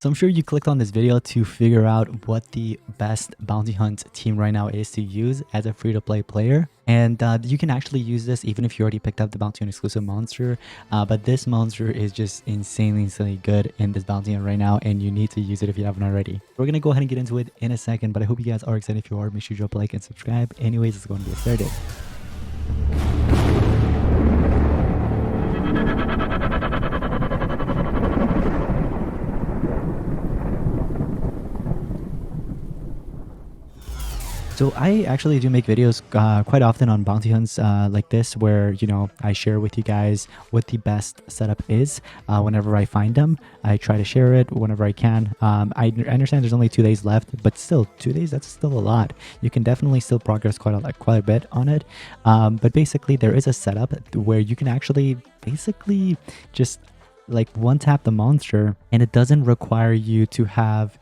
So I'm sure you clicked on this video to figure out what the best bounty hunt team right now is to use as a free-to-play player. And you can actually use this even if you already picked up the bounty hunt exclusive monster. But this monster is just insanely good in this bounty hunt right now, and you need to use it if you haven't already. We're gonna go ahead and get into it in a second, but I hope you guys are excited. If you are, make sure you drop a like and subscribe. Anyways, let's go and get started. So I actually do make videos quite often on bounty hunts like this, where, you know, I share with you guys what the best setup is whenever I find them. I try to share it whenever I can. I understand there's only 2 days left, but still 2 days, that's still a lot. You can definitely still progress quite a bit on it. But basically there is a setup where you can actually basically just like one tap the monster, and it doesn't require you to have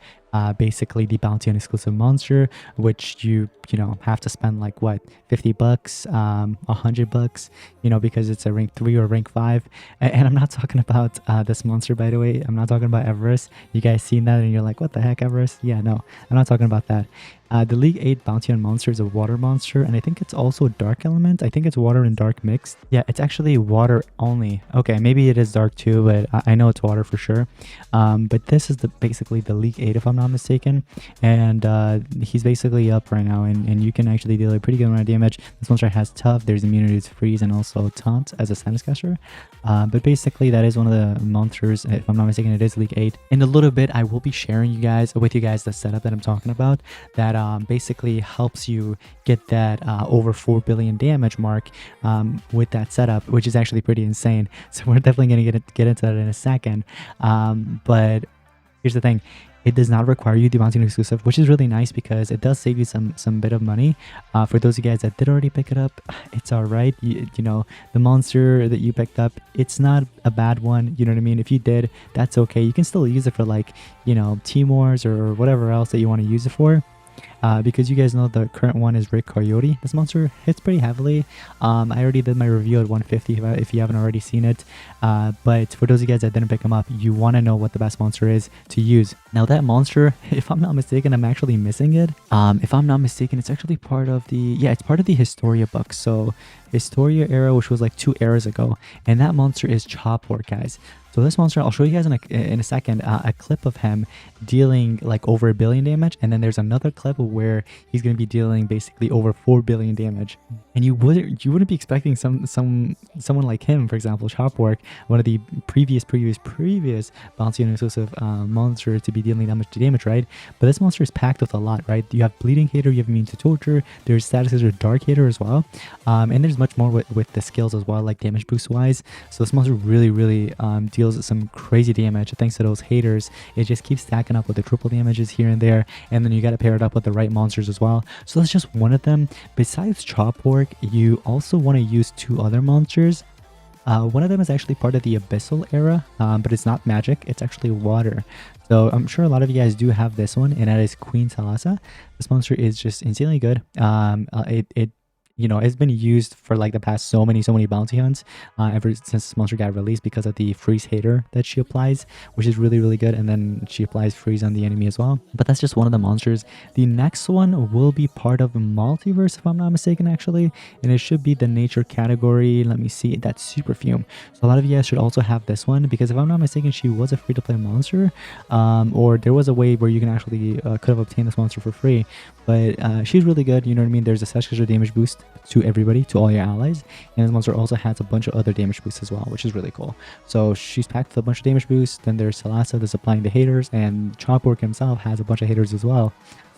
basically the bounty hunt exclusive monster, which you know have to spend like what, 50 bucks, 100 bucks, you know, because it's a rank 3 or rank 5. And I'm not talking about this monster, by the way. I'm not talking about Everest. You guys seen that and you're like, what the heck, Everest? Yeah, no, I'm not talking about that. The League 8 bounty hunt monster is a water monster, and I think it's also a dark element. I think it's water and dark mixed. Yeah, it's actually water only. Okay, maybe it is dark too, but I know it's water for sure. But this is basically the League 8, if I'm not mistaken, and he's basically up right now, and you can actually deal a pretty good amount of damage. This monster has tough, there's immunity to freeze, and also taunt as a status caster. But basically that is one of the monsters, if I'm not mistaken. It is League 8. In a little bit I will be sharing with you guys the setup that I'm talking about, that basically helps you get that over 4 billion damage mark with that setup, which is actually pretty insane. So we're definitely going to get into that in a second. But here's the thing. It does not require you the bounty hunt exclusive, which is really nice because it does save you some bit of money. For those of you guys that did already pick it up, it's all right. You know, the monster that you picked up, it's not a bad one. You know what I mean? If you did, that's okay. You can still use it for, like, you know, Team Wars or whatever else that you want to use it for. Because you guys know the current one is Rick Coyote. This monster hits pretty heavily. I already did my review at 150 if you haven't already seen it. But for those of you guys that didn't pick him up, you want to know what the best monster is to use. Now that monster, if I'm not mistaken, I'm actually missing it. If I'm not mistaken, it's actually part of the, it's part of the Historia book. So Historia era, which was like 2 eras ago. And that monster is Chopwork, guys. So this monster, I'll show you guys in a second a clip of him dealing like over 1 billion damage, and then there's another clip where he's going to be dealing basically over 4 billion damage. And you wouldn't be expecting someone like him, for example, Chopwork, one of the previous bounty hunt exclusive monsters, to be dealing that much damage, right? But this monster is packed with a lot, right? You have Bleeding Hater, you have Immune to Torture, there's statuses with Dark Hater as well, and there's much more with the skills as well, like damage boost wise. So this monster really deals some crazy damage thanks to those haters. It just keeps stacking up with the triple damages here and there, and then you got to pair it up with the right monsters as well. So that's just one of them. Besides Chopwork, you also want to use 2 other monsters. One of them is actually part of the Abyssal era, but it's not magic, it's actually water. So I'm sure a lot of you guys do have this one, and that is Queen Thalassa. This monster is just insanely good. You know, it's been used for like the past so many bounty hunts ever since this monster got released, because of the freeze hater that she applies, which is really good. And then she applies freeze on the enemy as well. But that's just one of the monsters. The next one will be part of Multiverse, if I'm not mistaken, actually, and it should be the nature category. Let me see, that's Superfume. So a lot of you guys should also have this one, because if I'm not mistaken, she was a free-to-play monster, or there was a way where you can actually could have obtained this monster for free. But she's really good, you know what I mean? There's a special damage boost to everybody, to all your allies, and this monster also has a bunch of other damage boosts as well, which is really cool. So she's packed with a bunch of damage boosts. Then there's Thalassa that's applying the haters, and Chopwork himself has a bunch of haters as well.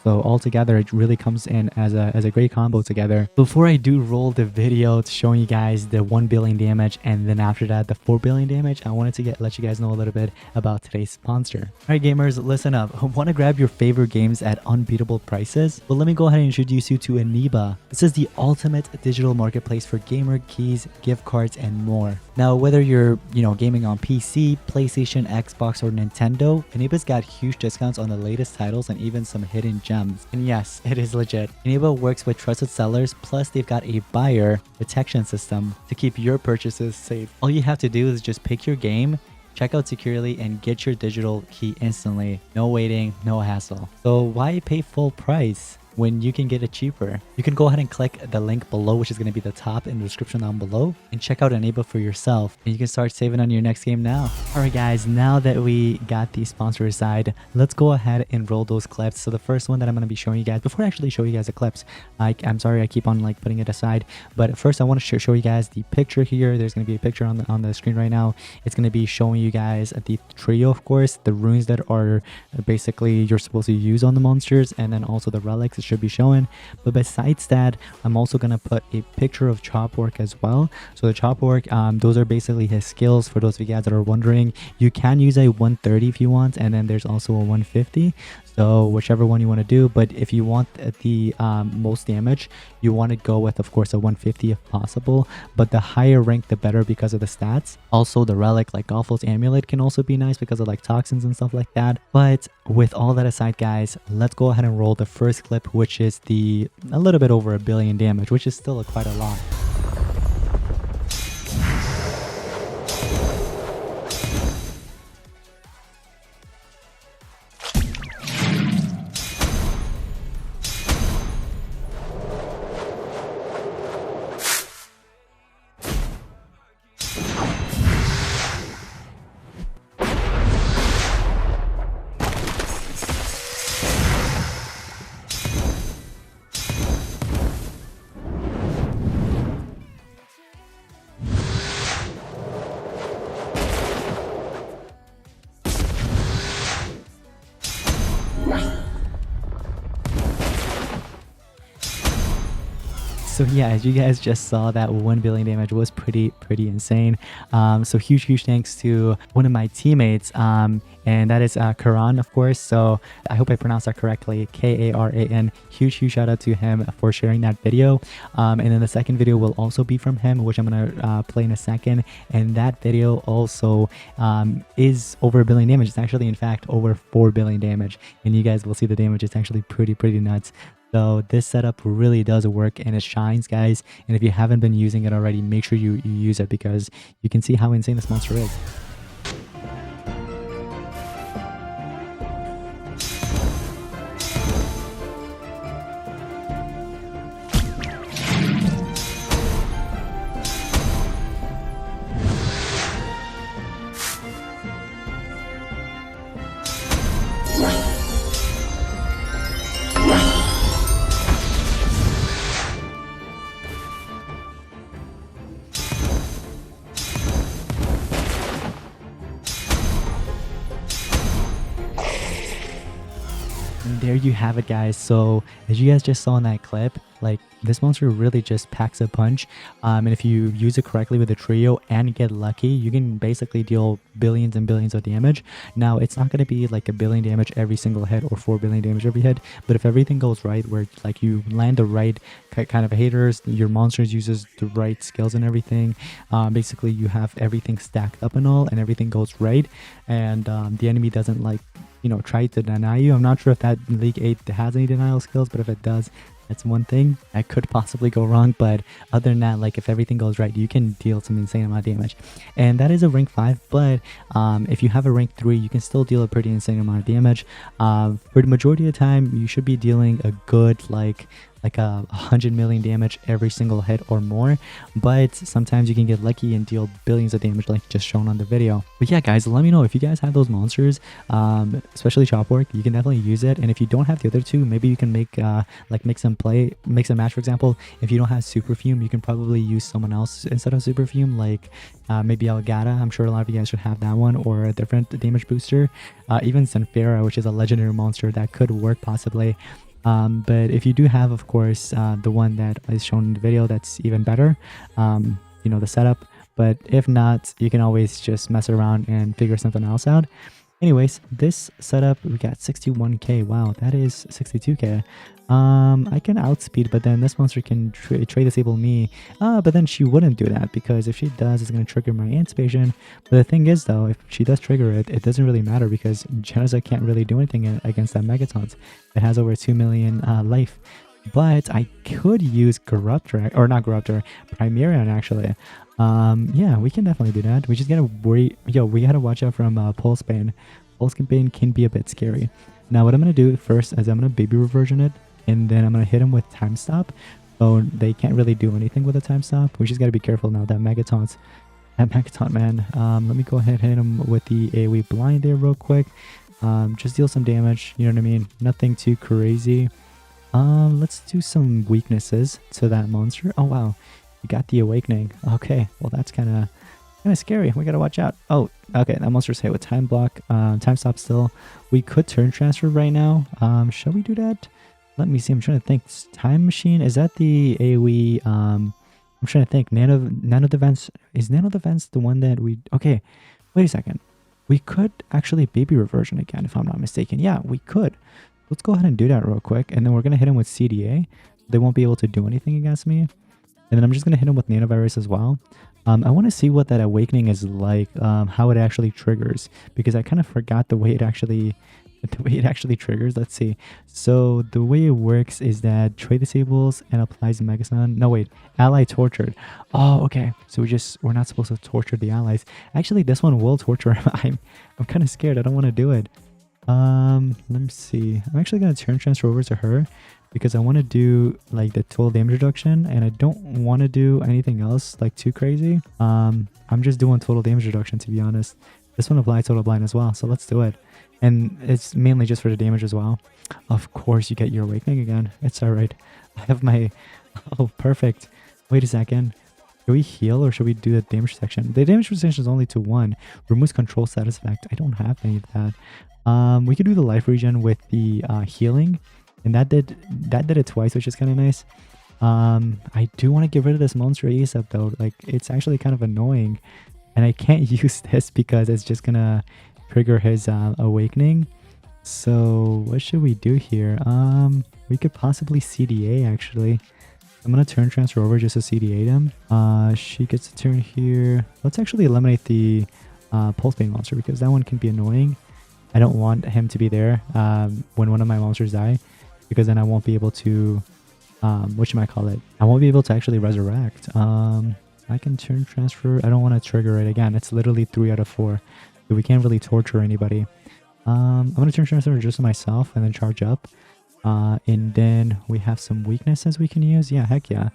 So altogether, it really comes in as a great combo together. Before I do roll the video showing you guys the 1 billion damage, and then after that the 4 billion damage, I wanted to let you guys know a little bit about today's sponsor. Alright gamers, listen up. Want to grab your favorite games at unbeatable prices? Well, let me go ahead and introduce you to Aniba. This is the ultimate digital marketplace for gamer keys, gift cards, and more. Now, whether you're, you know, gaming on PC, PlayStation, Xbox, or Nintendo, Aniba's got huge discounts on the latest titles and even some hidden gems. And yes, it is legit. Aniba works with trusted sellers, plus they've got a buyer protection system to keep your purchases safe. All you have to do is just pick your game, check out securely and get your digital key instantly. No waiting, no hassle. So why pay full price when you can get it cheaper? You can go ahead and click the link below, which is going to be the top in the description down below, and check out Enable for yourself, and you can start saving on your next game now. All right guys, now that we got the sponsor aside, let's go ahead and roll those clips. So the first one that I'm going to be showing you guys, before I actually show you guys the clips, I'm sorry I keep on like putting it aside, but first I want to show you guys the picture here. There's going to be a picture on the screen right now. It's going to be showing you guys the trio, of course, the runes that are basically you're supposed to use on the monsters, and then also the relics should be showing. But besides that, I'm also gonna put a picture of Chopwork as well. So the Chopwork, those are basically his skills. For those of you guys that are wondering, you can use a 130 if you want, and then there's also a 150, so whichever one you want to do. But if you want the most damage, you want to go with, of course, a 150 if possible, but the higher rank the better because of the stats. Also the relic like Awful's amulet can also be nice because of like toxins and stuff like that. But with all that aside guys, let's go ahead and roll the first clip, which is a little bit over 1 billion damage, which is still quite a lot. So yeah, as you guys just saw, that 1 billion damage was pretty insane. So huge thanks to one of my teammates, and that is Karan, of course. So I hope I pronounced that correctly, Karan. Huge shout out to him for sharing that video. And then the second video will also be from him, which I'm gonna play in a second. And that video also is over 1 billion damage. It's actually, in fact, over 4 billion damage, and you guys will see the damage. It's actually pretty nuts. So this setup really does work and it shines, guys. And if you haven't been using it already, make sure you use it, because you can see how insane this monster is. And there you have it, guys. So as you guys just saw in that clip, like, this monster really just packs a punch, and if you use it correctly with the trio and get lucky, you can basically deal billions and billions of damage. Now it's not going to be like 1 billion damage every single hit or 4 billion damage every hit, but if everything goes right, where like you land the right kind of haters, your monsters uses the right skills and everything, basically you have everything stacked up and all, and everything goes right, and the enemy doesn't like, you know, try to deny you. I'm not sure if that League 8 has any denial skills, but if it does, that's one thing that could possibly go wrong. But other than that, like, if everything goes right, you can deal some insane amount of damage. And that is a rank 5, but if you have a rank 3, you can still deal a pretty insane amount of damage. For the majority of the time, you should be dealing a good like 100 million damage every single hit or more, but sometimes you can get lucky and deal billions of damage like just shown on the video. But yeah, guys, let me know if you guys have those monsters, especially Chopwork. You can definitely use it, and if you don't have the other two, maybe you can make make some match. For example, if you don't have Superfume, you can probably use someone else instead of Superfume, like maybe Elgato. I'm sure a lot of you guys should have that one, or a different damage booster. Even Sunfera, which is a legendary monster, that could work possibly. But if you do have, of course, the one that is shown in the video, that's even better, you know, the setup. But if not, you can always just mess around and figure something else out. Anyways, this setup, we got 61k. Wow, that is 62k. I can outspeed, but then this monster can trade disable me. But then she wouldn't do that, because if she does, it's going to trigger my anticipation. But the thing is, though, if she does trigger it, it doesn't really matter, because Genesis can't really do anything against that Megatons. It has over 2 million life. But I could use Corruptor, or not Corruptor, Primarian actually. Yeah, we can definitely do that. We just gotta worry. Yo, we gotta watch out from pulse bane. Pulse bane can be a bit scary. Now, what I'm gonna do first is I'm gonna baby reversion it, and then I'm gonna hit him with time stop. So they can't really do anything with a time stop. We just gotta be careful now. That Megaton, man. Let me go ahead and hit him with the AoE blind there real quick. Just deal some damage. You know what I mean? Nothing too crazy. Let's do some weaknesses to that monster. Oh wow, you got the awakening. Okay, well that's kind of scary. We gotta watch out. Oh, okay, that monster's hit with time block, time stop still. We could turn transfer right now. Shall we do that? Let me see. I'm trying to think. Time machine, is that the AoE? I'm trying to think. Nano defense, is nano defense the one that we? Okay, wait a second. We could actually baby reversion again if I'm not mistaken. Yeah, we could. Let's go ahead and do that real quick, and then we're gonna hit him with CDA. They won't be able to do anything against me. And then I'm just gonna hit him with nanovirus as well. I want to see what that awakening is like, how it actually triggers, because I kind of forgot the way it actually triggers. Let's see. So the way it works is that Trey disables and applies Megason. No wait, ally tortured. Oh, okay. So we're not supposed to torture the allies. Actually, this one will torture him. I'm kind of scared. I don't want to do it. Let me see. I'm actually gonna turn transfer over to her because I want to do like the total damage reduction, and I don't want to do anything else like too crazy. I'm just doing total damage reduction, to be honest. This one applies total blind as well, so let's do it. And it's mainly just for the damage as well. Of course, you get your awakening again. It's all right. I have my... Oh, perfect. Wait a second. Should we heal or should we do the damage section? The damage section is only to 1. Removes control status effect. I don't have any of that. We could do the life regen with the healing, and that did it twice, which is kind of nice. I do want to get rid of this monster ASAP though. Like, it's actually kind of annoying, and I can't use this because it's just gonna trigger his awakening. So what should we do here? We could possibly CDA actually. I'm gonna turn transfer over just to CDA him. She gets a turn here. Let's actually eliminate the pulse bane monster because that one can be annoying. I don't want him to be there when one of my monsters die, because then I won't be able to whatchamacallit, I won't be able to actually resurrect. I can turn transfer. I don't want to trigger it again. It's literally 3 out of 4, so we can't really torture anybody. I'm gonna turn transfer just to myself and then charge up. And then we have some weaknesses we can use. Yeah, heck yeah.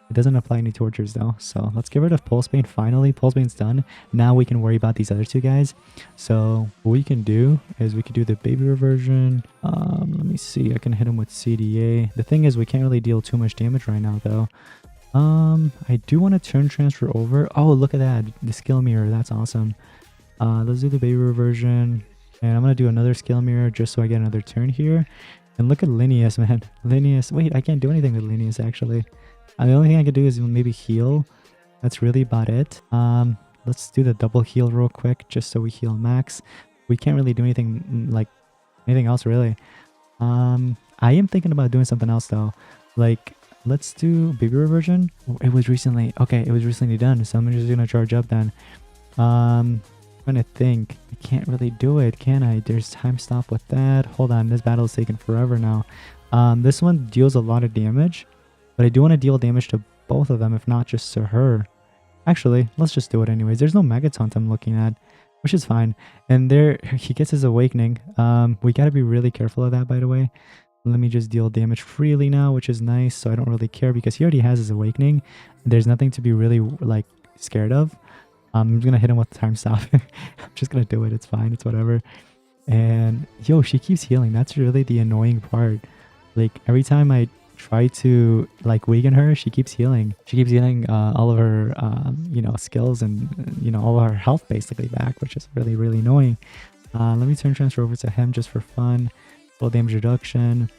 It doesn't apply any tortures though. So let's get rid of Pulse Bane finally. Pulse Bane's done. Now we can worry about these other 2 guys. So what we can do is we could do the baby reversion. Let me see. I can hit him with CDA. The thing is we can't really deal too much damage right now though. I do want to turn transfer over. Oh, look at that. The skill mirror. That's awesome. Let's do the baby reversion. And I'm going to do another skill mirror just so I get another turn here. And look at Linnaeus, man. Linnaeus. Wait, I can't do anything with Linnaeus, actually. The only thing I could do is maybe heal. That's really about it. Let's do the double heal real quick, just so we heal max. We can't really do anything, like, anything else, really. I am thinking about doing something else, though. Like, let's do baby reversion. It was recently... Okay, it was recently done, so I'm just going to charge up then. I'm trying to think. I can't really do it, can I? There's time stop with that. Hold on, this battle is taking forever now. This one deals a lot of damage, but I do want to deal damage to both of them, if not just to her. Actually, let's just do it anyways. There's no Megataunt I'm looking at, which is fine. And there, he gets his awakening. We got to be really careful of that, by the way. Let me just deal damage freely now, which is nice, so I don't really care because he already has his awakening. There's nothing to be really, like, scared of. I'm gonna hit him with time stop. I'm just gonna do it. It's fine. It's whatever. And yo, she keeps healing. That's really the annoying part. Like, every time I try to like weaken her, she keeps healing. She keeps healing all of her you know, skills and all of her health basically back, which is really, really annoying. Let me turn transfer over to him just for fun. Full damage reduction.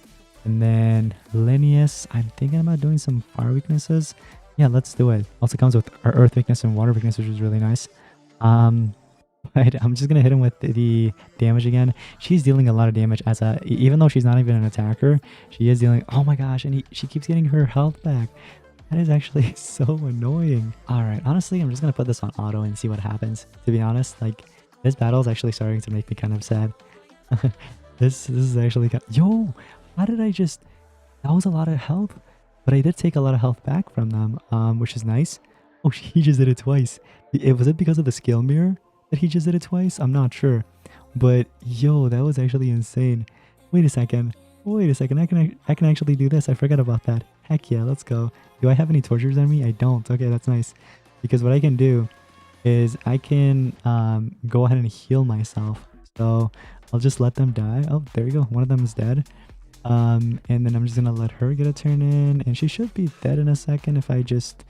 And then Linnaeus, I'm thinking about doing some fire weaknesses. Yeah, let's do it. Also comes with our earth weakness and water weakness, which is really nice. But I'm just gonna hit him with the damage again. She's dealing a lot of damage as a, even though she's not even an attacker, she is dealing. Oh my gosh, and she keeps getting her health back. That is actually so annoying. All right, honestly, I'm just gonna put this on auto and see what happens. To be honest, like, this battle is actually starting to make me kind of sad. This is actually kind of, yo, how did I just? That was a lot of health. But I did take a lot of health back from them, which is nice. Oh, he just did it twice. Was it because of the scale mirror that he just did it twice? I'm not sure. But yo, that was actually insane. Wait a second. Wait a second. I can actually do this. I forgot about that. Heck yeah, let's go. Do I have any tortures on me? I don't. Okay, that's nice. Because what I can do is I can go ahead and heal myself. So I'll just let them die. Oh, there you go. One of them is dead. And then I'm just gonna let her get a turn in, and she should be dead in a second if I just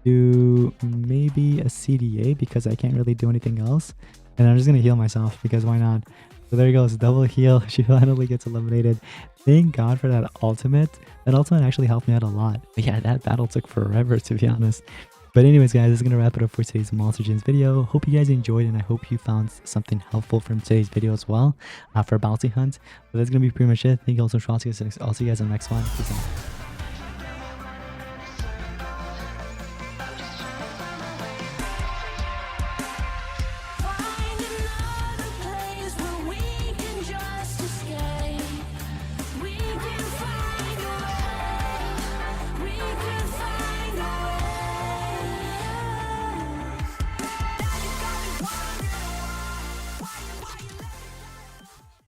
do maybe a CDA because I can't really do anything else. And I'm just gonna heal myself because why not? So there goes, double heal. She finally gets eliminated. Thank God for that ultimate. That ultimate actually helped me out a lot. But yeah, that battle took forever to be honest. But anyways, guys, this is going to wrap it up for today's Monster Gyms video. Hope you guys enjoyed, and I hope you found something helpful from today's video as well for Bounty Hunt. But that's going to be pretty much it. Thank you all so much for watching. I'll see you guys in the next one. Peace out.